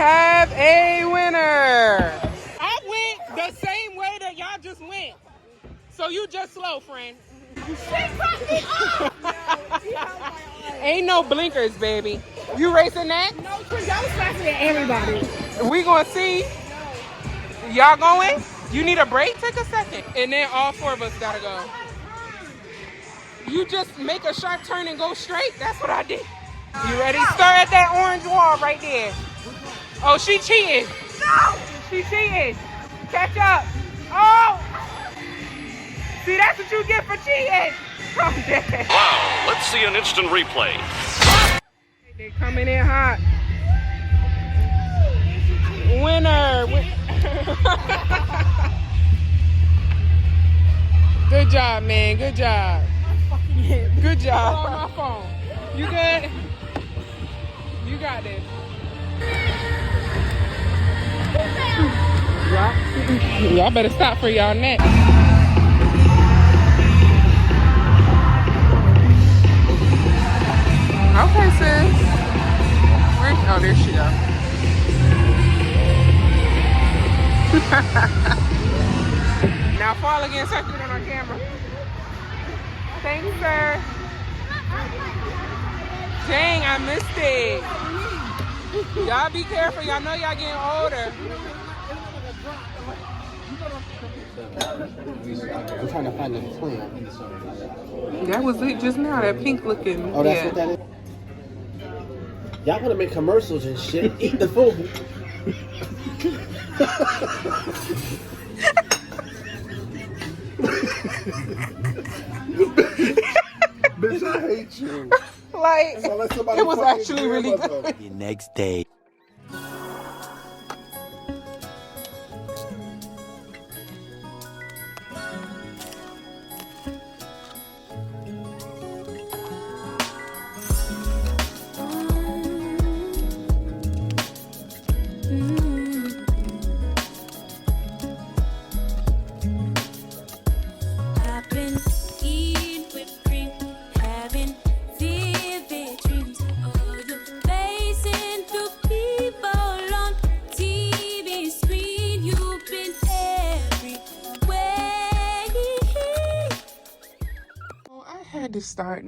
have a winner. I went the same way that y'all just went. So you just slow, friend. She cut me off. Ain't no blinkers, baby. You racing that? No, Chris, y'all was faster than everybody. We gonna see. Y'all going? You need a break? Take a second. And then all four of us gotta go. You just make a sharp turn and go straight? That's what I did. You ready? Start at that orange wall right there. Oh, she cheated. No! She cheated. Catch up. Oh! See, that's what you get for cheating. I'm dead. Wow, let's see an instant replay. They coming in hot. Winner. Good job, man. Good job. Good job. On my phone. You good? You got this. Y'all better stop for y'all next. Okay, sis. Oh, there she goes. Now fall again, so I can get on our camera. Thanks, sir. Dang, I missed it. Y'all be careful. Y'all know y'all getting older. I'm trying to find the plan. That was it just now. That pink looking. Oh, that's what that is? Y'all want to make commercials and shit. Eat the food. Bitch, I hate you. Like, it was actually really good. The next day.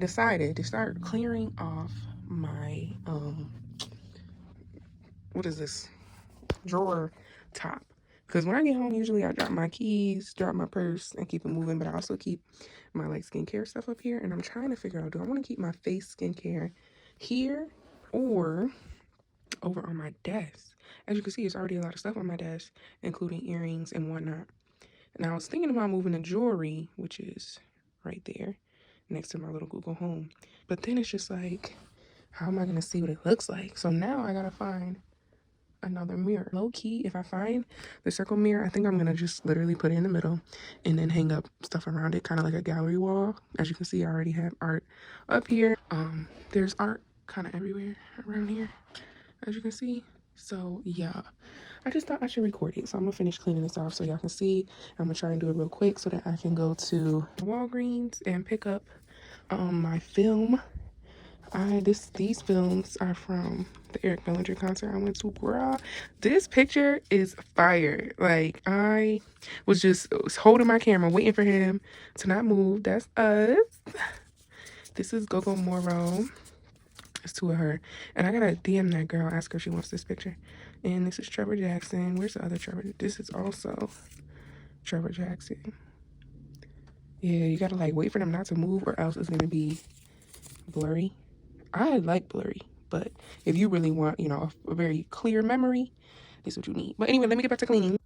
Decided to start clearing off my what is this, drawer top, because when I get home usually I drop my keys, drop my purse, and keep it moving, but I also keep my like skincare stuff up here, and I'm trying to figure out, do I want to keep my face skincare here or over on my desk? As you can see, it's already a lot of stuff on my desk, including earrings and whatnot. And I was thinking about moving the jewelry, which is right there next to my little Google Home. But then it's just like, how am I going to see what it looks like? So now I got to find another mirror. Low key, if I find the circle mirror, I think I'm going to just literally put it in the middle and then hang up stuff around it, kind of like a gallery wall. As you can see, I already have art up here. There's art kind of everywhere around here, as you can see. So yeah, I just thought I should record it. So I'm gonna finish cleaning this off so y'all can see. I'm gonna try and do it real quick so that I can go to Walgreens and pick up my film. These films are from the Eric Bellinger concert I went to. Girl, this picture is fire. Like, I was holding my camera waiting for him to not move. That's us. This is Gogo Moro. It's two of her. And I gotta DM that girl, ask her if she wants this picture. And this is Trevor Jackson. Where's the other Trevor? This is also Trevor Jackson. Yeah, you gotta like wait for them not to move or else it's gonna be blurry. I like blurry, but if you really want, you know, a very clear memory, this is what you need. But anyway, let me get back to cleaning.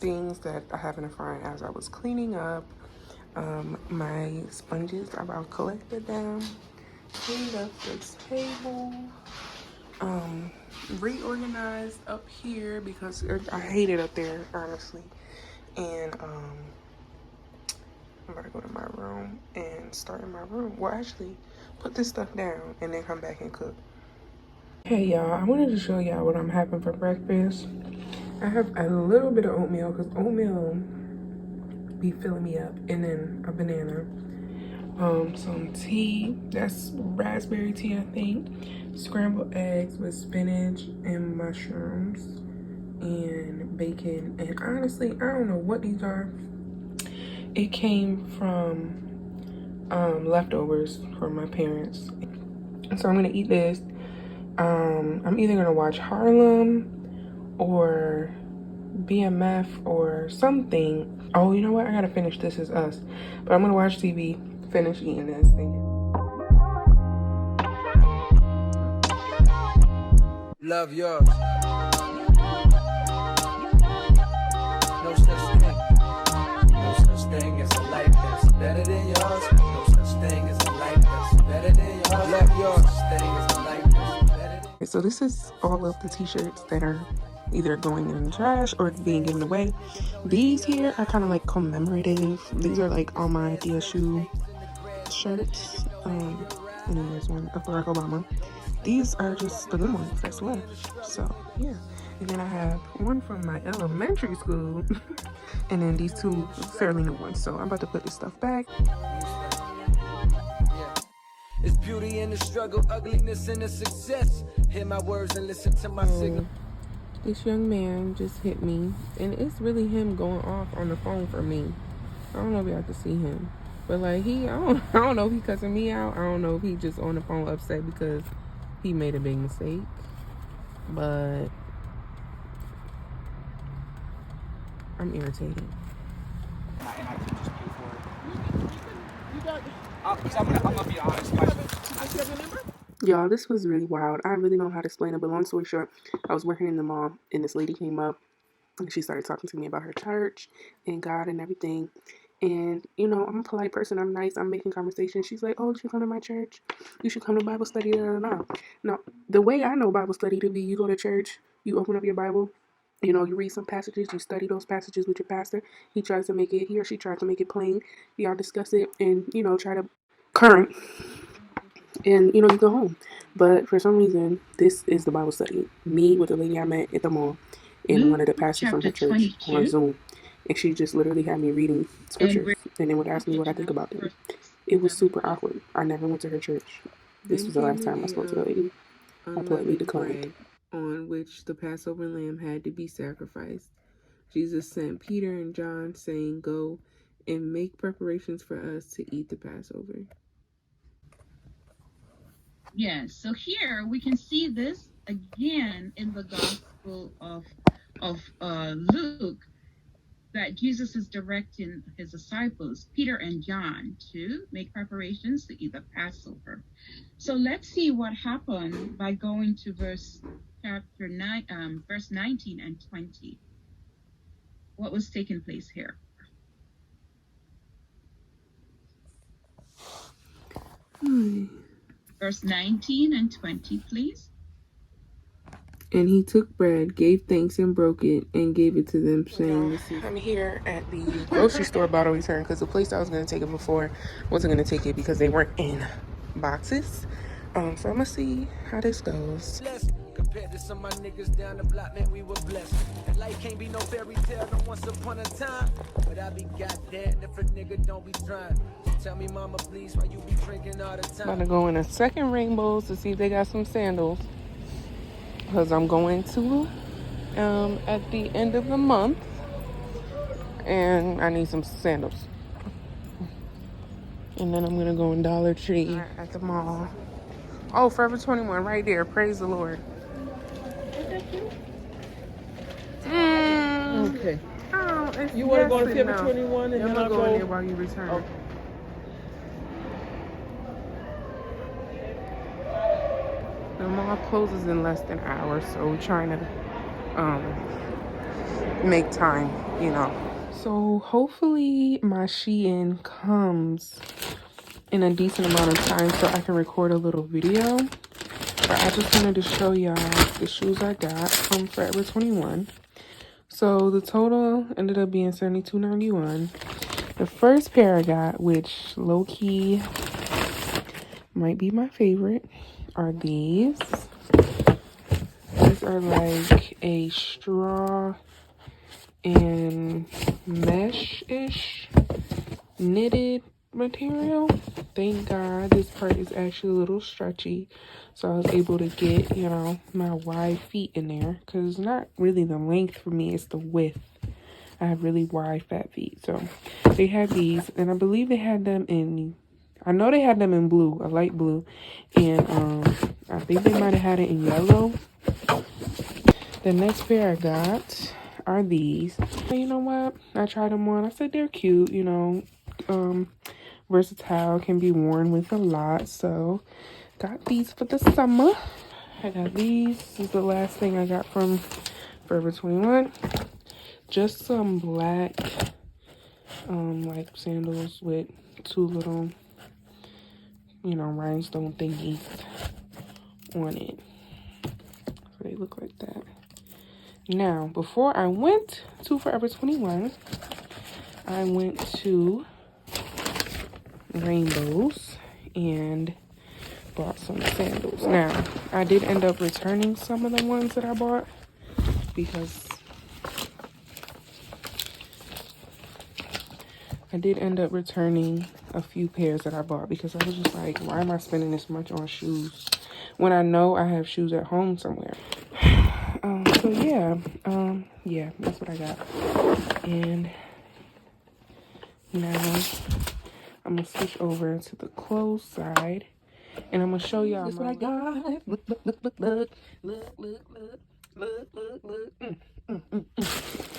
things that I happened to find as I was cleaning up. My sponges, I've collected them, cleaned up the table, reorganized up here because I hate it up there, honestly. And I'm about to go to my room and start in my room. Well, actually, put this stuff down and then come back and cook. Hey y'all, I wanted to show y'all what I'm having for breakfast. I have a little bit of oatmeal because oatmeal be filling me up, and then a banana. Some tea, that's raspberry tea, I think. Scrambled eggs with spinach and mushrooms and bacon. And honestly, I don't know what these are. It came from leftovers from my parents. So I'm gonna eat this. I'm either gonna watch Harlem or BMF or something. Oh, you know what? I gotta finish This Is Us. But I'm gonna watch TV, finish eating this thing. Love yours. No such thing. No such thing as a life that's better than yours. No such thing as a life that's better than yours. Love yours. No such thing as a life that's better than. So this is all of the t-shirts that are either going in the trash or being given away. These here are kind of like commemorative. These are like all my DSU shirts. And then there's one of Barack Obama. These are just the good ones that's left. So yeah. And then I have one from my elementary school. And then these two fairly new ones. So I'm about to put this stuff back. It's beauty in the struggle, ugliness in the success. Hear my words and listen to my signal. This young man just hit me, and it's really him going off on the phone for me. I don't know if y'all can see him, but like I don't know if he cussing me out. I don't know if he just on the phone upset because he made a big mistake. But I'm irritated. And I can just pay for it. I'm gonna be honest. Y'all, this was really wild. I really don't know how to explain it, but long story short, I was working in the mall, and this lady came up, and she started talking to me about her church and God and everything. And, you know, I'm a polite person. I'm nice. I'm making conversation. She's like, oh, you should come to my church. You should come to Bible study. No, the way I know Bible study to be, you go to church, you open up your Bible, you know, you read some passages, you study those passages with your pastor. He or she tries to make it plain. Y'all discuss it and, you know, try to current. And, you know, you go home. But for some reason, this is the Bible study. Me with the lady I met at the mall and one of the pastors from her church on Zoom. And she just literally had me reading scriptures and then would ask me what I think about them. It was super awkward. I never went to her church. This was the last time I spoke to the lady. I politely declined. On which the Passover lamb had to be sacrificed. Jesus sent Peter and John saying, go and make preparations for us to eat the Passover. Yes, so here we can see this again in the Gospel of Luke, that Jesus is directing his disciples, Peter and John, to make preparations to eat the Passover. So let's see what happened by going to verse 19 and 20. What was taking place here? Verse 19 and 20, please. And he took bread, gave thanks, and broke it, and gave it to them, saying, I'm here at the grocery store bottle return because the place I was going to take it before wasn't going to take it because they weren't in boxes. So I'm going to see how this goes. Compared to some of my niggas down the block, man, we were blessed. And life can't be no fairy tale, no once upon a time. But I be goddamn if a nigga don't be trying. So tell me, mama, please, why you be drinking all the time? About to go in a second Rainbows to see if they got some sandals. Because I'm going to at the end of the month. And I need some sandals. And then I'm going to go in Dollar Tree at the mall. Oh, Forever 21 right there. Praise the Lord. Okay. Oh, You want to go to Forever 21 and then I'll go in there while you return. Okay. The mall closes in less than an hour, so we're trying to make time, you know. So hopefully my Shein comes in a decent amount of time so I can record a little video. But I just wanted to show y'all the shoes I got from Forever 21. So the total ended up being $72.91. The first pair I got, which low-key might be my favorite, are these. These are like a straw and mesh-ish knitted material. Thank God this part is actually a little stretchy, so I was able to get, you know, my wide feet in there, because it's not really the length for me, it's the width. I have really wide fat feet. So they had these, and I believe they had them in, I know they had them in blue, a light blue, and I think they might have had it in yellow. The next pair I got are these. You know what? I tried them on. I said they're cute, you know, versatile, can be worn with a lot. So got these for the summer. I got these. This is the last thing I got from Forever 21. Just some black like sandals with two little, you know, rhinestone thingies on it. So they look like that. Now, before I went to Forever 21, I went to Rainbows and bought some sandals. Now, I did end up returning some of the ones that I bought because I did end up returning a few pairs that I bought because I was just like, why am I spending this much on shoes when I know I have shoes at home somewhere? So yeah, that's what I got. And now I'm gonna switch over to the clothes side, and I'm gonna show y'all what I got. Look.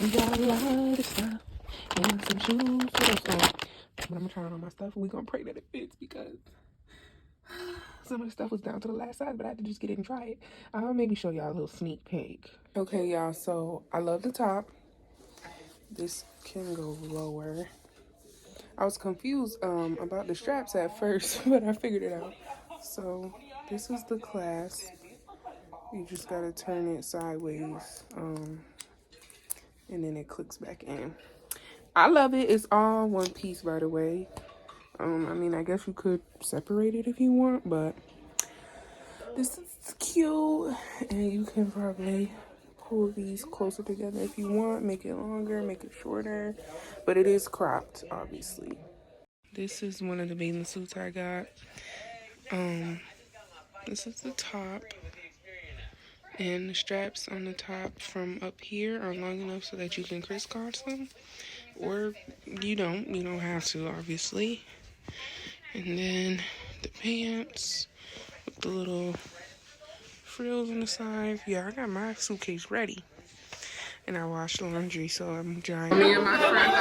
We got a lot of stuff and some shoes. But I'm gonna try on my stuff, and we're gonna pray that it fits because some of the stuff was down to the last size, but I had to just get it and try it. I'll maybe show y'all a little sneak peek. Okay, y'all, so I love the top. This can go lower. I was confused about the straps at first, but I figured it out. So this is the clasp. You just gotta turn it sideways, and then it clicks back in. I love it. It's all one piece, by the way. I mean, I guess you could separate it if you want, but this is cute, and you can probably pull these closer together if you want, make it longer, make it shorter, but it is cropped, obviously. This is one of the bathing suits I got. This is the top, and the straps on the top from up here are long enough so that you can crisscross them, or you don't have to, obviously. And then the pants with the little frills on the side. Yeah, I got my suitcase ready. And I washed laundry, so I'm drying. Me and my friend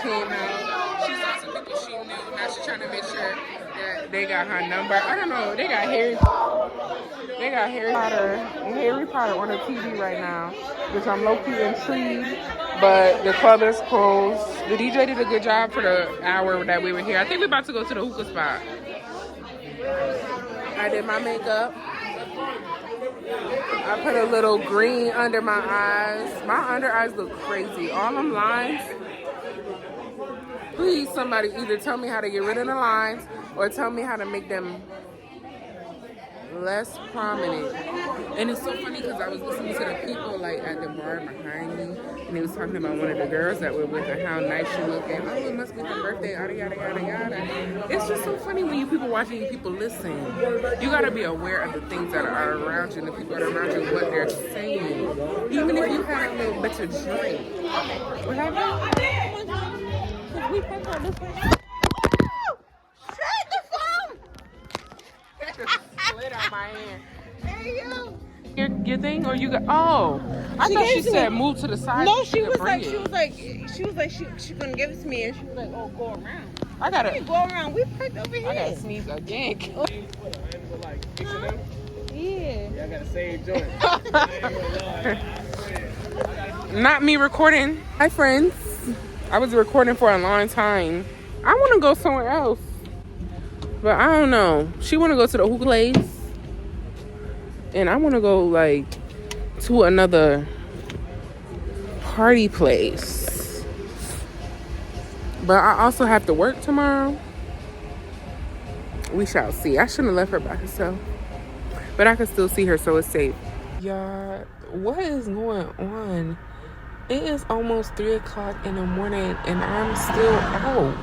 came out. She saw some people she knew. Now she's trying to make sure that they got her number. I don't know. They got Harry Potter on the TV right now, which I'm low-key intrigued. But the club is closed. The DJ did a good job for the hour that we were here. I think we're about to go to the hookah spot. I did my makeup. I put a little green under my eyes. My under eyes look crazy. All them lines. Please, somebody either tell me how to get rid of the lines or tell me how to make them less prominent. And it's so funny because I was listening to the people like at the bar behind me, and they was talking about one of the girls that were with her, how nice she looked, and it must be her birthday, yada yada yada yada. It's just so funny when you people watching, you people listen. You gotta be aware of the things that are around you and the people that are around you, what they're saying. Even if you had a little bit to drink. What happened? We put on this way. Slid out my hand. Hey, you. Your thing, or you got? Oh, I thought she said move to the side. No, she was like she couldn't give it to me, and she was like, oh, go around. I gotta go around. We parked over here. I gotta sneeze again. Yeah. I gotta save joint. Not me recording. Hi, friends. I was recording for a long time. I want to go somewhere else, but I don't know. She want to go to the hookah place, and I want to go like to another party place. But I also have to work tomorrow. We shall see. I shouldn't have left her by herself, but I can still see her, so it's safe. Y'all, what is going on? It is almost 3 o'clock in the morning and I'm still out.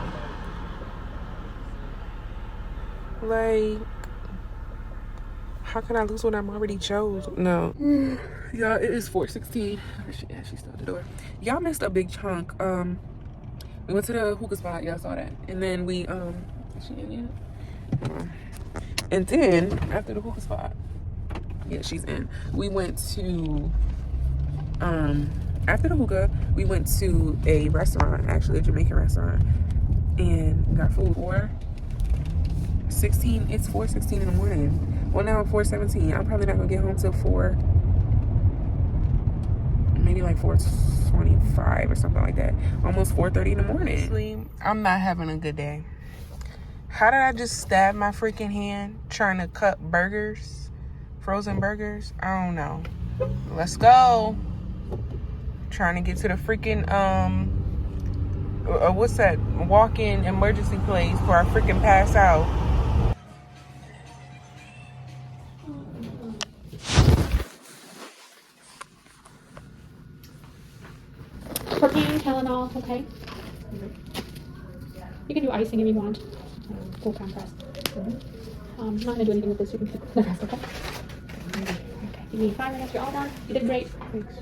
Like, how can I lose what I'm already chose? No. Y'all, it is 4:16. She's still at the door. Y'all missed a big chunk. We went to the hookah spot. Y'all saw that. And then we, is she in yet? And then, after the hookah spot, yeah, she's in. We went to, after the hookah, we went to a restaurant, actually a Jamaican restaurant, and got food. It's 4:16 in the morning. Well, now 4:17. I'm probably not gonna get home till 4, maybe like 4:25 or something like that. Almost 4:30 in the morning. I'm not having a good day. How did I just stab my freaking hand trying to cut burgers, frozen burgers? I don't know. Let's go. Trying to get to the freaking what's that walk-in emergency place before I freaking pass out. For pain, Tylenol, okay? You can do icing if you want. Full compress. I'm not gonna do anything with this. You can keep the rest, okay? Okay. Give me 5 minutes. You're all done. You did great. Thanks.